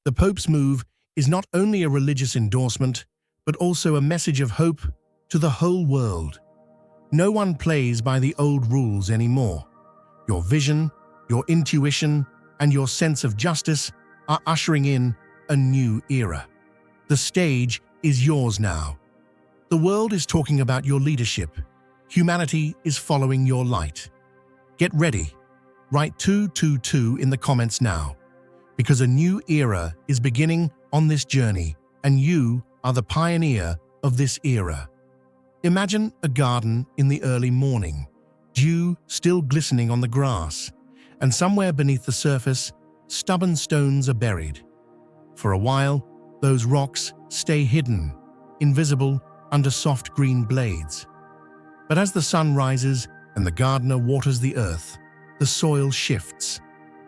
The Pope's move is not only a religious endorsement, but also a message of hope to the whole world. No one plays by the old rules anymore. Your vision, your intuition, and your sense of justice are ushering in a new era. The stage is yours now. The world is talking about your leadership. Humanity is following your light. Get ready. Write 222 in the comments now, because a new era is beginning on this journey, and you are the pioneer of this era. Imagine a garden in the early morning, dew still glistening on the grass, and somewhere beneath the surface, stubborn stones are buried. For a while, those rocks stay hidden, invisible under soft green blades. But as the sun rises and the gardener waters the earth, the soil shifts.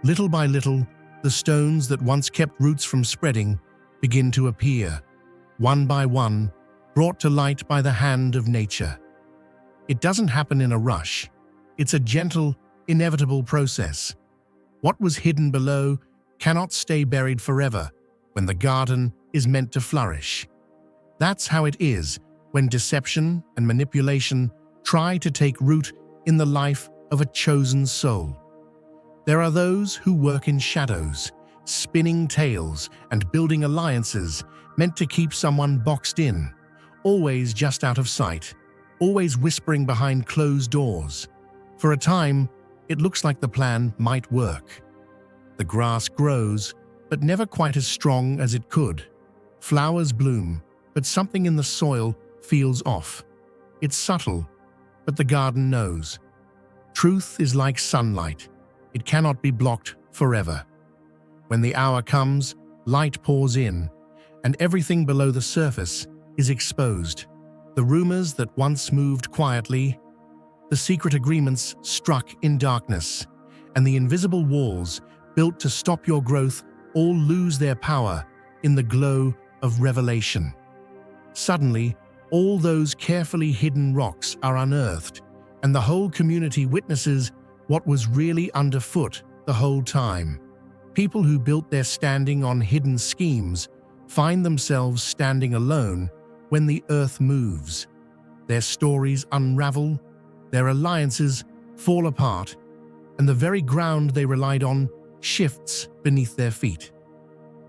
Little by little, the stones that once kept roots from spreading begin to appear, one by one, brought to light by the hand of nature. It doesn't happen in a rush. It's a gentle, inevitable process. What was hidden below cannot stay buried forever when the garden is meant to flourish. That's how it is when deception and manipulation try to take root in the life of a chosen soul. There are those who work in shadows, spinning tales and building alliances meant to keep someone boxed in, always just out of sight, always whispering behind closed doors. For a time, it looks like the plan might work. The grass grows, but never quite as strong as it could. Flowers bloom, but something in the soil feels off. It's subtle, but the garden knows. Truth is like sunlight. It cannot be blocked forever. When the hour comes, light pours in, and everything below the surface is exposed. The rumors that once moved quietly, the secret agreements struck in darkness, and the invisible walls built to stop your growth all lose their power in the glow of revelation. Suddenly, all those carefully hidden rocks are unearthed, and the whole community witnesses what was really underfoot the whole time. People who built their standing on hidden schemes find themselves standing alone when the earth moves. Their stories unravel, their alliances fall apart, and the very ground they relied on shifts beneath their feet.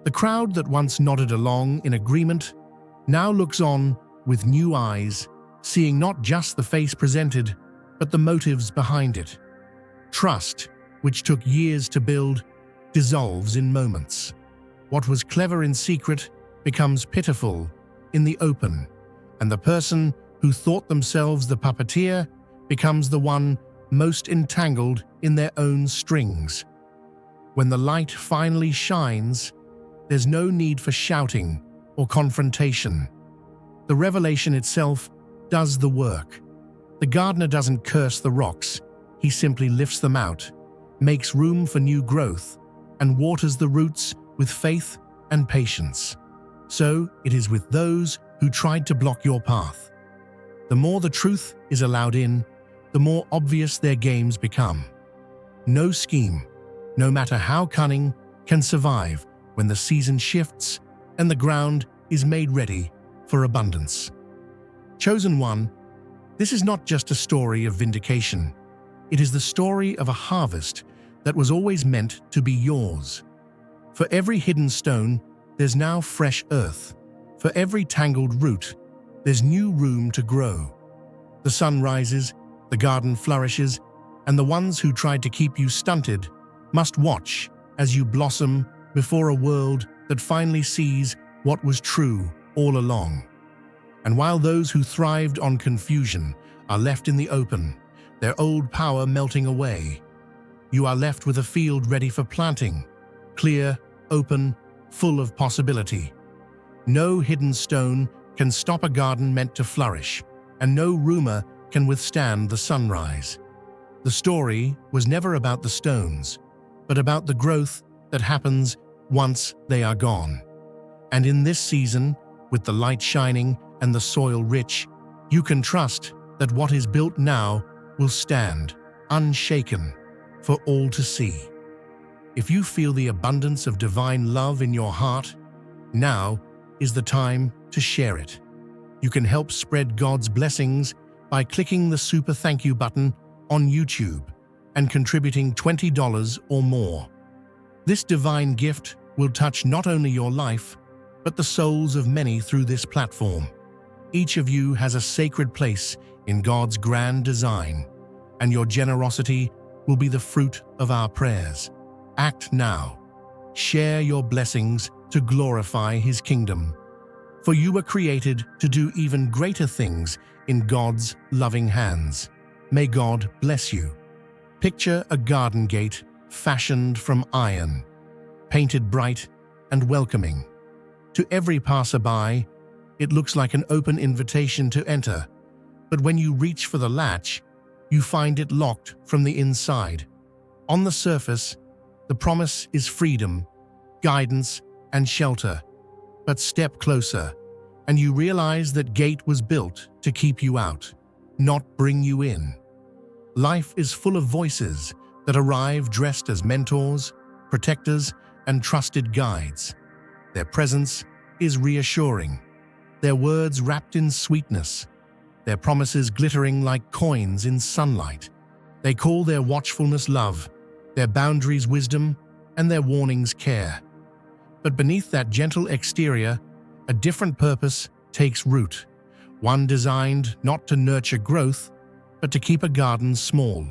The crowd that once nodded along in agreement now looks on with new eyes, seeing not just the face presented, but the motives behind it. Trust, which took years to build, dissolves in moments. What was clever in secret becomes pitiful in the open, and the person who thought themselves the puppeteer becomes the one most entangled in their own strings. When the light finally shines, there's no need for shouting or confrontation. The revelation itself does the work. The gardener doesn't curse the rocks, he simply lifts them out, makes room for new growth, and waters the roots with faith and patience. So it is with those who tried to block your path. The more the truth is allowed in, the more obvious their games become. No scheme, no matter how cunning, can survive when the season shifts and the ground is made ready for abundance. Chosen one, this is not just a story of vindication. It is the story of a harvest that was always meant to be yours. For every hidden stone, there's now fresh earth. For every tangled root, there's new room to grow. The sun rises, the garden flourishes, and the ones who tried to keep you stunted must watch as you blossom before a world that finally sees what was true all along. And while those who thrived on confusion are left in the open, their old power melting away, you are left with a field ready for planting, clear, open, full of possibility. No hidden stone can stop a garden meant to flourish, and no rumor can withstand the sunrise. The story was never about the stones, but about the growth that happens once they are gone. And in this season, with the light shining and the soil rich, you can trust that what is built now will stand, unshaken, for all to see. If you feel the abundance of divine love in your heart, now is the time to share it. You can help spread God's blessings by clicking the Super Thank You button on YouTube and contributing $20 or more. This divine gift will touch not only your life, but the souls of many through this platform. Each of you has a sacred place in God's grand design, and your generosity will be the fruit of our prayers. Act now. Share your blessings to glorify His kingdom. For you were created to do even greater things in God's loving hands. May God bless you. Picture a garden gate fashioned from iron, painted bright and welcoming. To every passerby, it looks like an open invitation to enter, but when you reach for the latch, you find it locked from the inside. On the surface, the promise is freedom, guidance, and shelter. But step closer, and you realize that gate was built to keep you out, not bring you in. Life is full of voices that arrive dressed as mentors, protectors, and trusted guides. Their presence is reassuring, their words wrapped in sweetness, their promises glittering like coins in sunlight. They call their watchfulness love, their boundaries wisdom, and their warnings care. But beneath that gentle exterior, a different purpose takes root, one designed not to nurture growth, but to keep a garden small.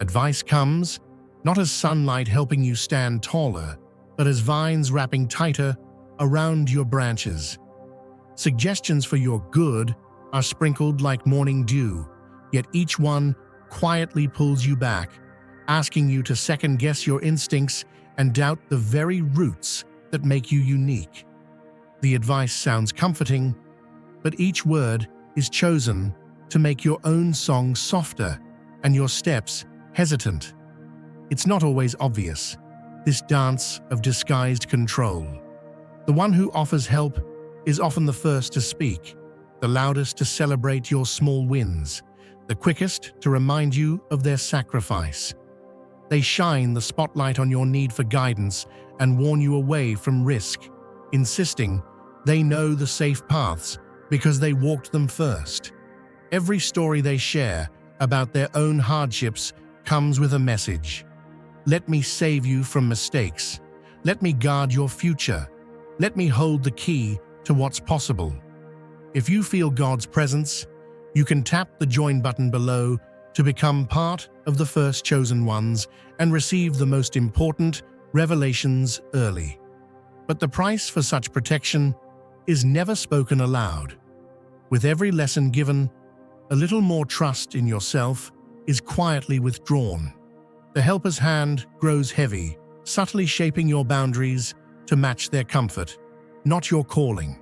Advice comes, not as sunlight helping you stand taller, but as vines wrapping tighter around your branches. Suggestions for your good are sprinkled like morning dew, yet each one quietly pulls you back, asking you to second-guess your instincts and doubt the very roots that make you unique. The advice sounds comforting, but each word is chosen to make your own song softer and your steps hesitant. It's not always obvious, this dance of disguised control. The one who offers help is often the first to speak, the loudest to celebrate your small wins, the quickest to remind you of their sacrifice. They shine the spotlight on your need for guidance and warn you away from risk, insisting they know the safe paths because they walked them first. Every story they share about their own hardships comes with a message. Let me save you from mistakes. Let me guard your future. Let me hold the key to what's possible. If you feel God's presence, you can tap the join button below to become part of the first chosen ones and receive the most important revelations early. But the price for such protection is never spoken aloud. With every lesson given, a little more trust in yourself is quietly withdrawn. The helper's hand grows heavy, subtly shaping your boundaries to match their comfort, not your calling.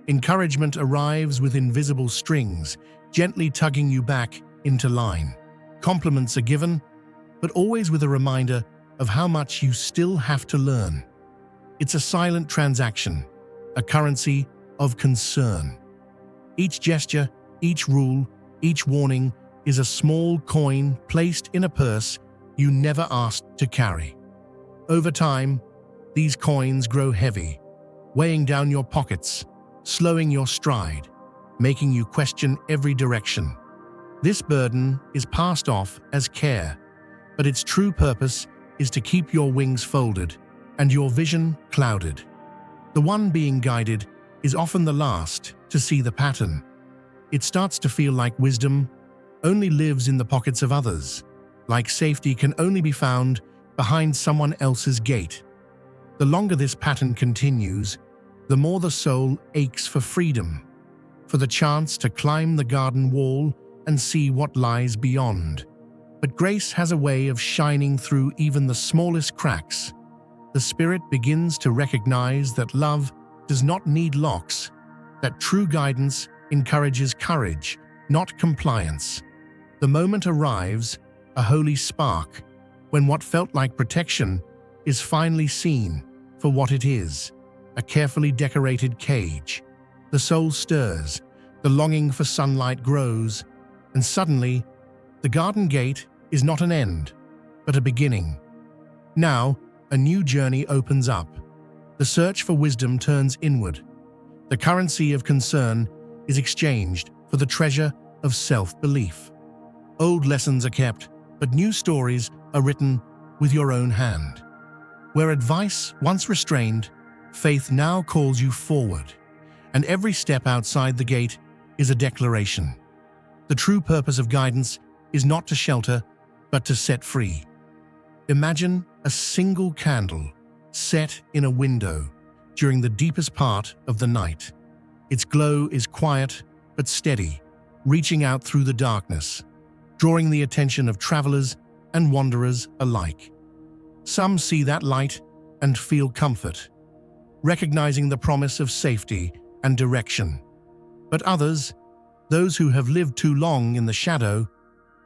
Encouragement arrives with invisible strings, gently tugging you back into line. Compliments are given, but always with a reminder of how much you still have to learn. It's a silent transaction, a currency of concern. Each gesture, each rule, each warning is a small coin placed in a purse you never asked to carry. Over time, these coins grow heavy, weighing down your pockets, slowing your stride, making you question every direction. This burden is passed off as care, but its true purpose is to keep your wings folded and your vision clouded. The one being guided is often the last to see the pattern. It starts to feel like wisdom only lives in the pockets of others, like safety can only be found behind someone else's gate. The longer this pattern continues, the more the soul aches for freedom, for the chance to climb the garden wall and see what lies beyond. But grace has a way of shining through even the smallest cracks. The spirit begins to recognize that love does not need locks, that true guidance encourages courage, not compliance. The moment arrives, a holy spark, when what felt like protection is finally seen for what it is, a carefully decorated cage. The soul stirs, the longing for sunlight grows, and suddenly, the garden gate is not an end, but a beginning. Now, a new journey opens up. The search for wisdom turns inward. The currency of concern is exchanged for the treasure of self-belief. Old lessons are kept, but new stories are written with your own hand. Where advice once restrained, faith now calls you forward, and every step outside the gate is a declaration. The true purpose of guidance is not to shelter, but to set free. Imagine a single candle set in a window during the deepest part of the night. Its glow is quiet but steady, reaching out through the darkness, drawing the attention of travelers and wanderers alike. Some see that light and feel comfort, recognizing the promise of safety and direction. But others, those who have lived too long in the shadow,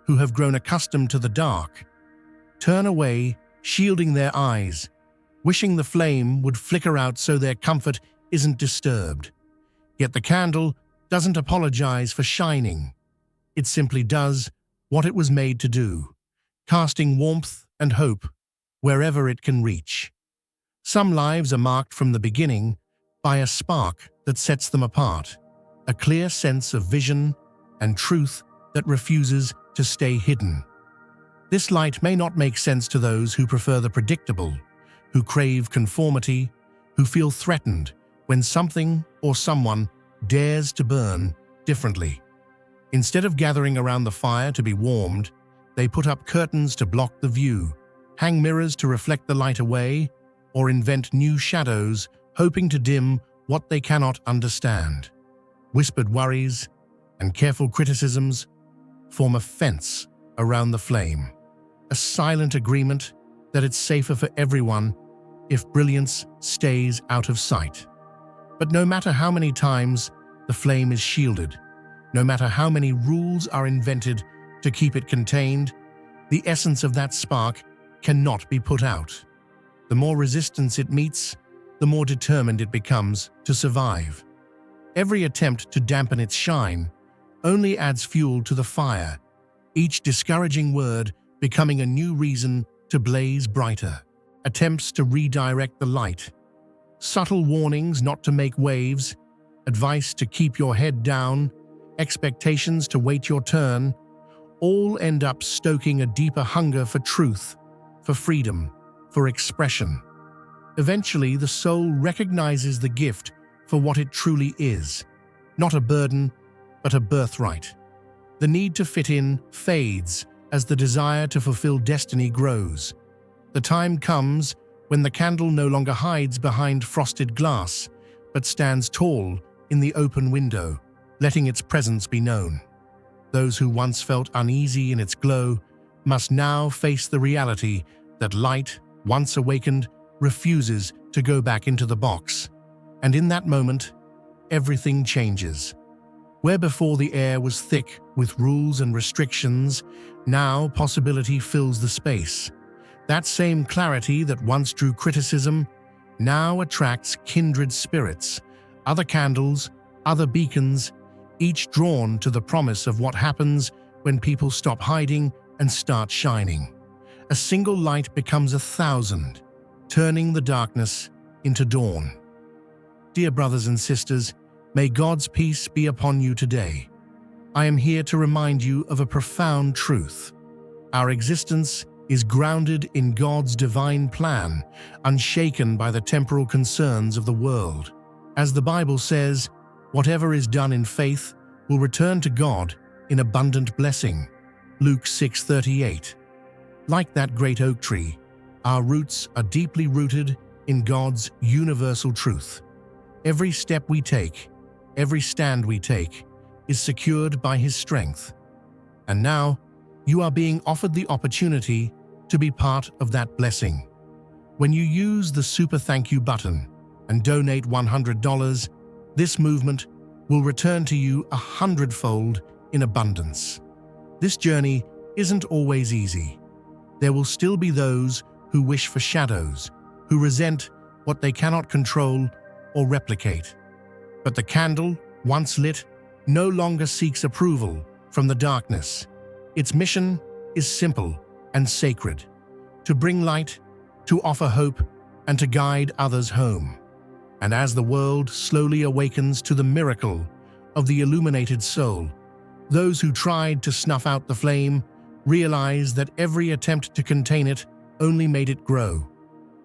who have grown accustomed to the dark, turn away, shielding their eyes, wishing the flame would flicker out so their comfort isn't disturbed. Yet the candle doesn't apologize for shining. It simply does what it was made to do, casting warmth and hope wherever it can reach. Some lives are marked from the beginning by a spark that sets them apart, a clear sense of vision and truth that refuses to stay hidden. This light may not make sense to those who prefer the predictable, who crave conformity, who feel threatened when something or someone dares to burn differently. Instead of gathering around the fire to be warmed, they put up curtains to block the view, hang mirrors to reflect the light away, or invent new shadows, hoping to dim what they cannot understand. Whispered worries and careful criticisms form a fence around the flame, a silent agreement that it's safer for everyone if brilliance stays out of sight. But no matter how many times the flame is shielded, no matter how many rules are invented to keep it contained, the essence of that spark cannot be put out. The more resistance it meets, the more determined it becomes to survive. Every attempt to dampen its shine only adds fuel to the fire, each discouraging word becoming a new reason to blaze brighter. Attempts to redirect the light, subtle warnings not to make waves, advice to keep your head down, expectations to wait your turn, all end up stoking a deeper hunger for truth, for freedom, for expression. Eventually, the soul recognizes the gift for what it truly is, not a burden, but a birthright. The need to fit in fades as the desire to fulfill destiny grows. The time comes when the candle no longer hides behind frosted glass, but stands tall in the open window, letting its presence be known. Those who once felt uneasy in its glow must now face the reality that light, once awakened, refuses to go back into the box. And in that moment, everything changes. Where before the air was thick with rules and restrictions, now possibility fills the space. That same clarity that once drew criticism now attracts kindred spirits, other candles, other beacons, each drawn to the promise of what happens when people stop hiding and start shining. A single light becomes 1,000, turning the darkness into dawn. Dear brothers and sisters, may God's peace be upon you today. I am here to remind you of a profound truth. Our existence is grounded in God's divine plan, unshaken by the temporal concerns of the world. As the Bible says, whatever is done in faith will return to God in abundant blessing. Luke 6:38. Like that great oak tree, our roots are deeply rooted in God's universal truth. Every step we take, every stand we take, is secured by His strength. And now, you are being offered the opportunity to be part of that blessing. When you use the Super Thank You button and donate $100, this movement will return to you 100-fold in abundance. This journey isn't always easy. There will still be those who wish for shadows, who resent what they cannot control or replicate. But the candle, once lit, no longer seeks approval from the darkness. Its mission is simple and sacred: to bring light to offer hope, and to guide others home. And as the world slowly awakens to the miracle of the illuminated soul, those who tried to snuff out the flame realize that every attempt to contain it only made it grow.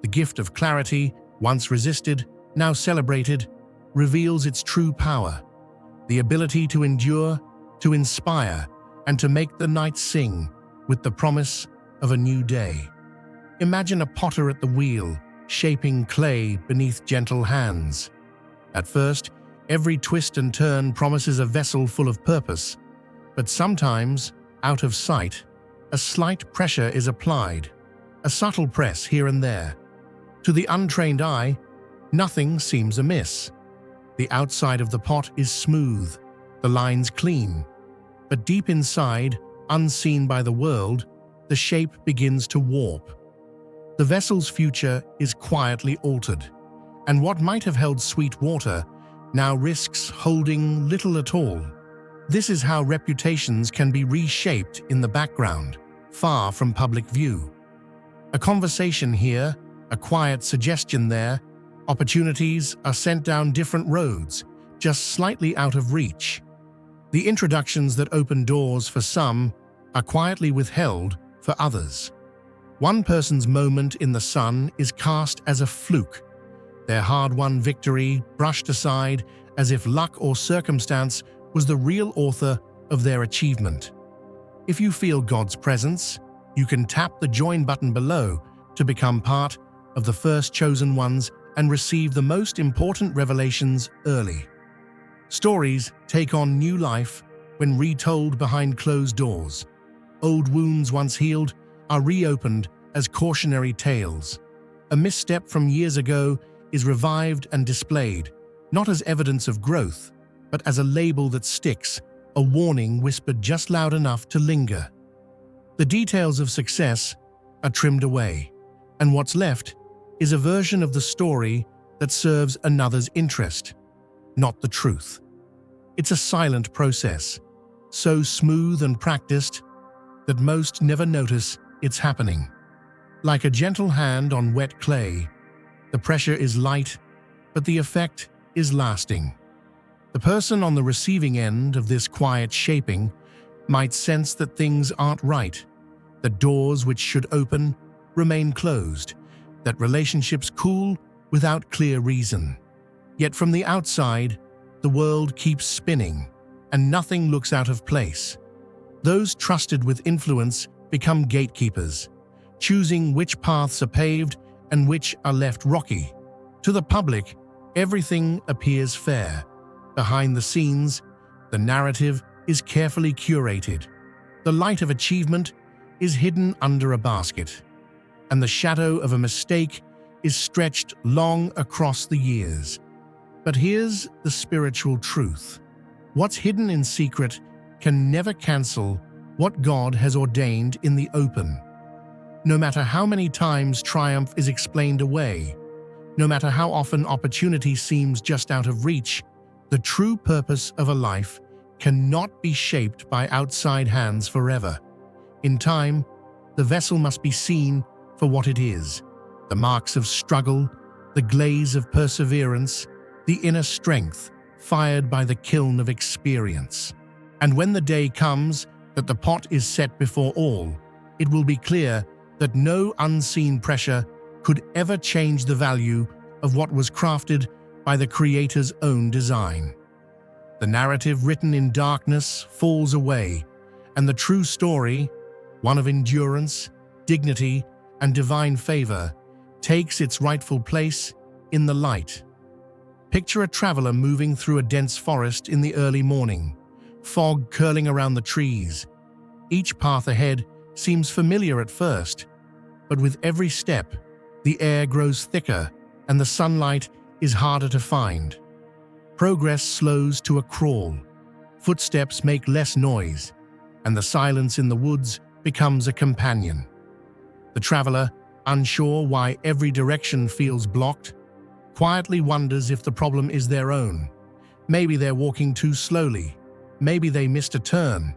The gift of clarity, once resisted, now celebrated, reveals its true power, the ability to endure, to inspire, and to make the night sing with the promise of a new day. Imagine a potter at the wheel, shaping clay beneath gentle hands. At first, every twist and turn promises a vessel full of purpose, but sometimes, out of sight, a slight pressure is applied, a subtle press here and there. To the untrained eye, nothing seems amiss. The outside of the pot is smooth, the lines clean, but deep inside, unseen by the world, the shape begins to warp. The vessel's future is quietly altered, and what might have held sweet water now risks holding little at all. This is how reputations can be reshaped in the background, far from public view. A conversation here, a quiet suggestion there, opportunities are sent down different roads, just slightly out of reach. The introductions that open doors for some are quietly withheld for others. One person's moment in the sun is cast as a fluke, their hard-won victory brushed aside as if luck or circumstance was the real author of their achievement. If you feel God's presence, you can tap the join button below to become part of the first chosen ones and receive the most important revelations early. Stories take on new life when retold behind closed doors. Old wounds once healed are reopened as cautionary tales. A misstep from years ago is revived and displayed, not as evidence of growth, but as a label that sticks, a warning whispered just loud enough to linger. The details of success are trimmed away, and what's left is a version of the story that serves another's interest, not the truth. It's a silent process, so smooth and practiced that most never notice it's happening. Like a gentle hand on wet clay, the pressure is light, but the effect is lasting. The person on the receiving end of this quiet shaping might sense that things aren't right, that doors which should open remain closed, that relationships cool without clear reason. Yet from the outside, the world keeps spinning, and nothing looks out of place. Those trusted with influence become gatekeepers, choosing which paths are paved and which are left rocky. To the public, everything appears fair. Behind the scenes, the narrative is carefully curated. The light of achievement is hidden under a basket, and the shadow of a mistake is stretched long across the years. But here's the spiritual truth. What's hidden in secret can never cancel what God has ordained in the open. No matter how many times triumph is explained away, no matter how often opportunity seems just out of reach, the true purpose of a life cannot be shaped by outside hands forever. In time, the vessel must be seen for what it is: the marks of struggle, the glaze of perseverance, the inner strength fired by the kiln of experience. And when the day comes that the pot is set before all, it will be clear that no unseen pressure could ever change the value of what was crafted by the Creator's own design. The narrative written in darkness falls away, and the true story, one of endurance, dignity, and divine favor, takes its rightful place in the light. Picture a traveler moving through a dense forest in the early morning, fog curling around the trees. Each path ahead seems familiar at first, but with every step, the air grows thicker and the sunlight is harder to find. Progress slows to a crawl. Footsteps make less noise, and the silence in the woods becomes a companion. The traveler, unsure why every direction feels blocked, quietly wonders if the problem is their own. Maybe they're walking too slowly. Maybe they missed a turn.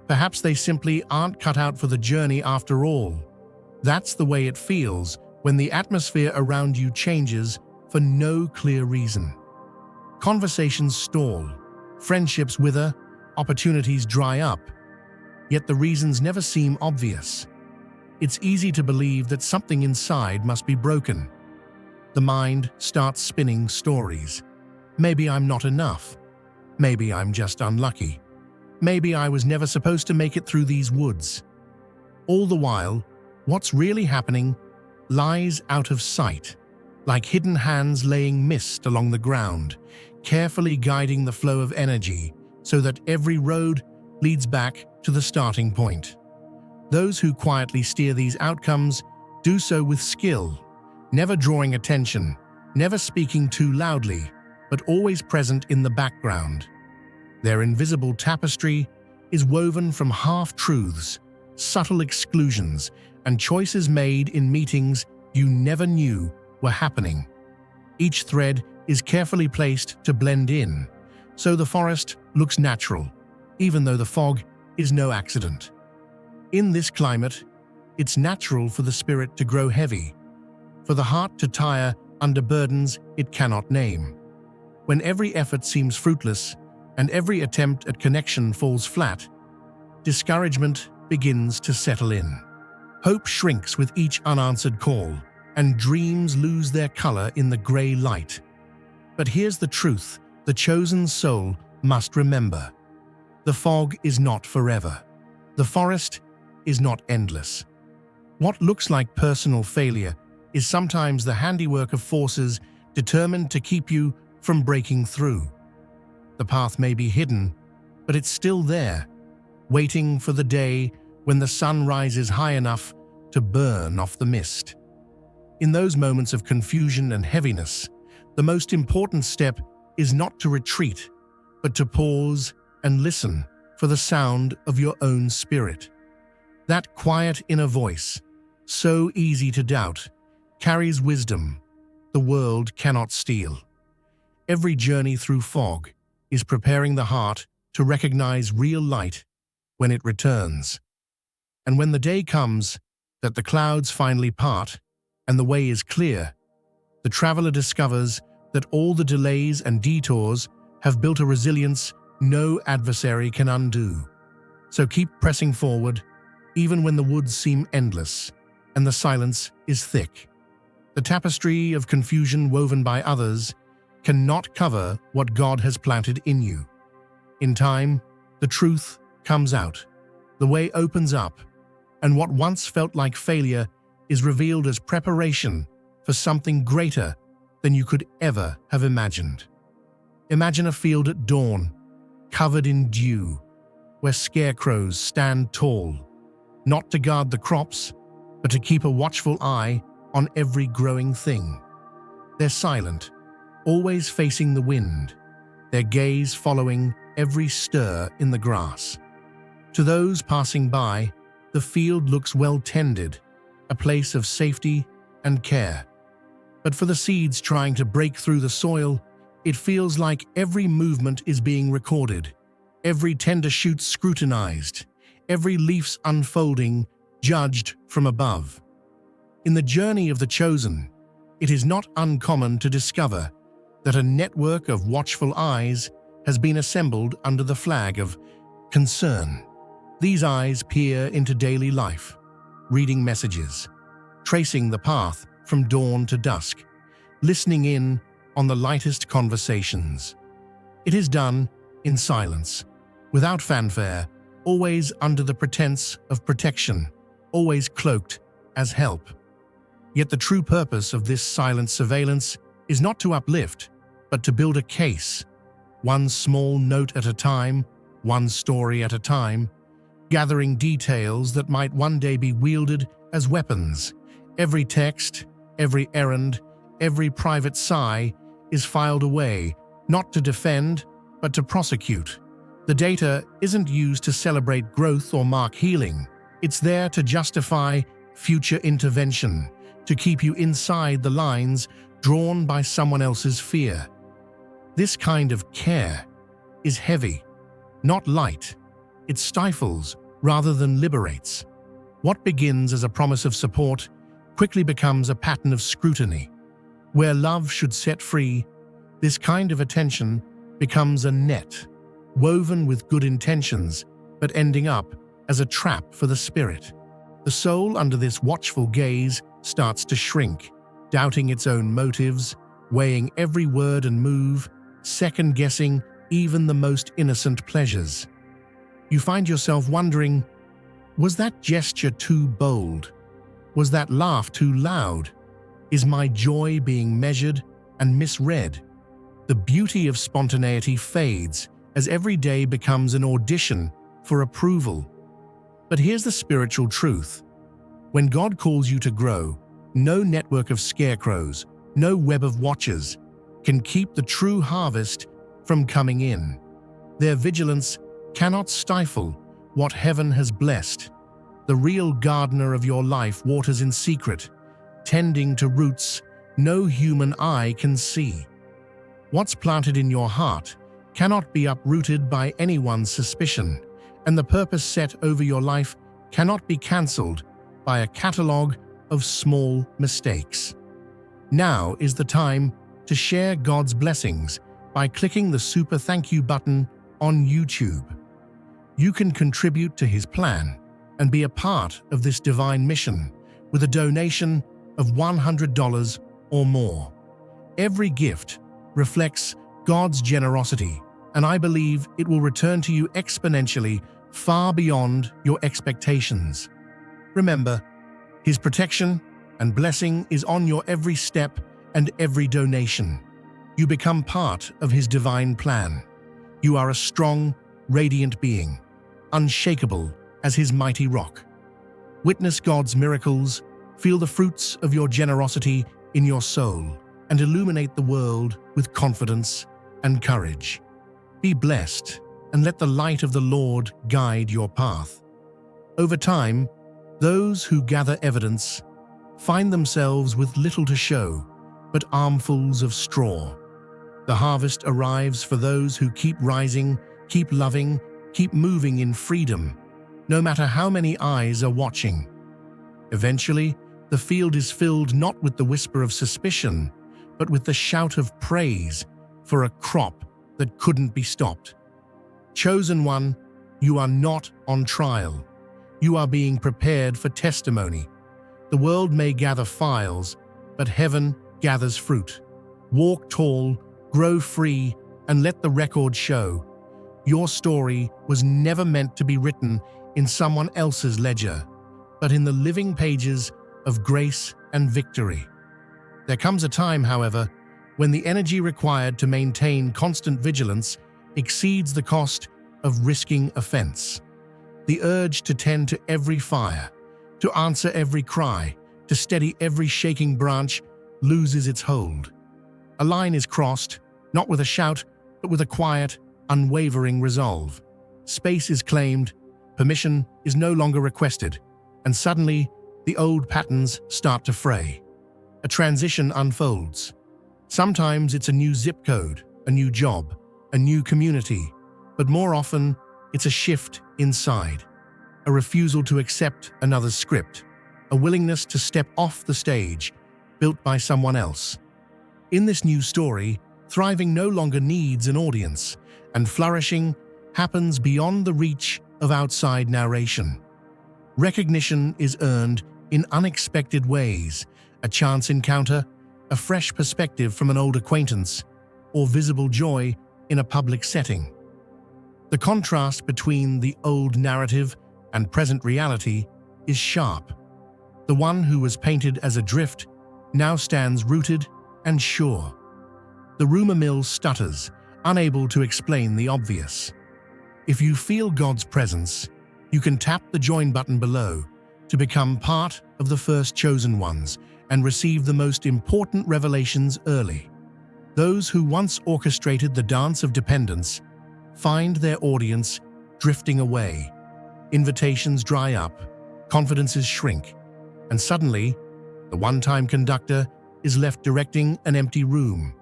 Perhaps they simply aren't cut out for the journey after all. That's the way it feels when the atmosphere around you changes for no clear reason. Conversations stall, friendships wither, opportunities dry up, yet the reasons never seem obvious. It's easy to believe that something inside must be broken. The mind starts spinning stories. Maybe I'm not enough. Maybe I'm just unlucky. Maybe I was never supposed to make it through these woods. All the while, what's really happening lies out of sight, like hidden hands laying mist along the ground, carefully guiding the flow of energy so that every road leads back to the starting point. Those who quietly steer these outcomes do so with skill, never drawing attention, never speaking too loudly, but always present in the background. Their invisible tapestry is woven from half-truths, subtle exclusions, and choices made in meetings you never knew were happening. Each thread is carefully placed to blend in, so the forest looks natural, even though the fog is no accident. In this climate, it's natural for the spirit to grow heavy, for the heart to tire under burdens it cannot name. When every effort seems fruitless and every attempt at connection falls flat, discouragement begins to settle in. Hope shrinks with each unanswered call, and dreams lose their color in the gray light. But here's the truth the chosen soul must remember. The fog is not forever. The forest is not endless. What looks like personal failure is sometimes the handiwork of forces determined to keep you from breaking through. The path may be hidden, but it's still there, waiting for the day when the sun rises high enough to burn off the mist. In those moments of confusion and heaviness, the most important step is not to retreat, but to pause and listen for the sound of your own spirit. That quiet inner voice, so easy to doubt, carries wisdom the world cannot steal. Every journey through fog is preparing the heart to recognize real light when it returns. And when the day comes that the clouds finally part and the way is clear, the traveler discovers that all the delays and detours have built a resilience no adversary can undo. So keep pressing forward, even when the woods seem endless and the silence is thick. The tapestry of confusion woven by others cannot cover what God has planted in you. In time, the truth comes out, the way opens up, and what once felt like failure is revealed as preparation for something greater than you could ever have imagined. Imagine a field at dawn, covered in dew, where scarecrows stand tall, not to guard the crops, but to keep a watchful eye on every growing thing. They're silent, always facing the wind, their gaze following every stir in the grass. To those passing by, the field looks well tended, a place of safety and care. But for the seeds trying to break through the soil, it feels like every movement is being recorded, every tender shoot scrutinized, every leaf's unfolding judged from above. In the journey of the chosen, it is not uncommon to discover that a network of watchful eyes has been assembled under the flag of concern. These eyes peer into daily life, reading messages, tracing the path from dawn to dusk, listening in on the lightest conversations. It is done in silence, without fanfare, always under the pretense of protection, always cloaked as help. Yet the true purpose of this silent surveillance is not to uplift, but to build a case, one small note at a time, one story at a time, gathering details that might one day be wielded as weapons. Every text, every errand, every private sigh is filed away, not to defend, but to prosecute. The data isn't used to celebrate growth or mark healing. It's there to justify future intervention, to keep you inside the lines drawn by someone else's fear. This kind of care is heavy, not light. It stifles rather than liberates. What begins as a promise of support quickly becomes a pattern of scrutiny. Where love should set free, this kind of attention becomes a net, woven with good intentions, but ending up as a trap for the spirit. The soul under this watchful gaze starts to shrink, doubting its own motives, weighing every word and move, second-guessing even the most innocent pleasures. You find yourself wondering, was that gesture too bold? Was that laugh too loud? Is my joy being measured and misread? The beauty of spontaneity fades as every day becomes an audition for approval. But here's the spiritual truth. When God calls you to grow, no network of scarecrows, no web of watchers can keep the true harvest from coming in. Their vigilance cannot stifle what heaven has blessed. The real gardener of your life waters in secret, tending to roots no human eye can see. What's planted in your heart cannot be uprooted by anyone's suspicion, and the purpose set over your life cannot be cancelled by a catalogue of small mistakes. Now is the time to share God's blessings by clicking the super thank you button on YouTube. You can contribute to His plan and be a part of this divine mission with a donation of $100 or more. Every gift reflects God's generosity, and I believe it will return to you exponentially far beyond your expectations. Remember, His protection and blessing is on your every step and every donation. You become part of His divine plan. You are a strong, radiant being, unshakable as His mighty rock. Witness God's miracles, feel the fruits of your generosity in your soul, and illuminate the world with confidence and courage. Be blessed, and let the light of the Lord guide your path. Over time, those who gather evidence find themselves with little to show, but armfuls of straw. The harvest arrives for those who keep rising, keep loving, keep moving in freedom, no matter how many eyes are watching. Eventually, the field is filled not with the whisper of suspicion, but with the shout of praise for a crop that couldn't be stopped. Chosen one, you are not on trial. You are being prepared for testimony. The world may gather files, but heaven gathers fruit. Walk tall, grow free, and let the record show. Your story was never meant to be written in someone else's ledger, but in the living pages of grace and victory. There comes a time, however, when the energy required to maintain constant vigilance exceeds the cost of risking offense. The urge to tend to every fire, to answer every cry, to steady every shaking branch loses its hold. A line is crossed, not with a shout, but with a quiet, unwavering resolve. Space is claimed, permission is no longer requested, and suddenly the old patterns start to fray. A transition unfolds. Sometimes it's a new zip code, a new job, a new community, but more often it's a shift inside, a refusal to accept another's script, a willingness to step off the stage built by someone else. In this new story, thriving no longer needs an audience, and flourishing happens beyond the reach of outside narration. Recognition is earned in unexpected ways, a chance encounter, a fresh perspective from an old acquaintance, or visible joy in a public setting. The contrast between the old narrative and present reality is sharp. The one who was painted as adrift now stands rooted and sure. The rumor mill stutters, unable to explain the obvious. If you feel God's presence, you can tap the join button below to become part of the first chosen ones and receive the most important revelations early. Those who once orchestrated the dance of dependence find their audience drifting away. Invitations dry up, confidences shrink, and suddenly, the one-time conductor is left directing an empty room.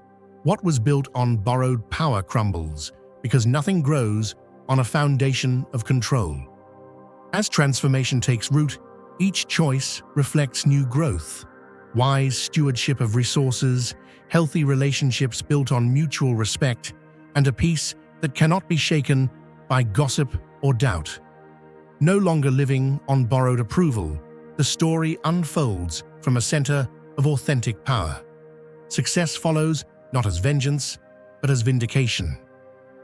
What was built on borrowed power crumbles because nothing grows on a foundation of control. As transformation takes root, Each choice reflects new growth, wise stewardship of resources, healthy relationships built on mutual respect, and a peace that cannot be shaken by gossip or doubt. No longer living on borrowed approval, the story unfolds from a center of authentic power. Success follows not as vengeance, but as vindication,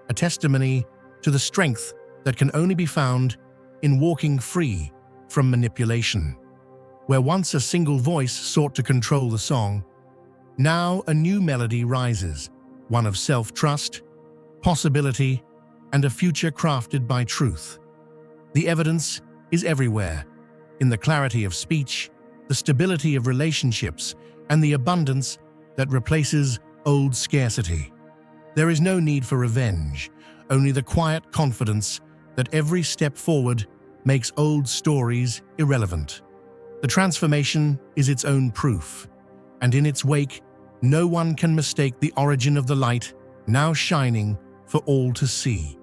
a testimony to the strength that can only be found in walking free from manipulation. Where once a single voice sought to control the song, now a new melody rises, one of self-trust, possibility, and a future crafted by truth. The evidence is everywhere, in the clarity of speech, the stability of relationships, and the abundance that replaces old scarcity. There is no need for revenge, only the quiet confidence that every step forward makes old stories irrelevant. The transformation is its own proof, and in its wake, no one can mistake the origin of the light now shining for all to see.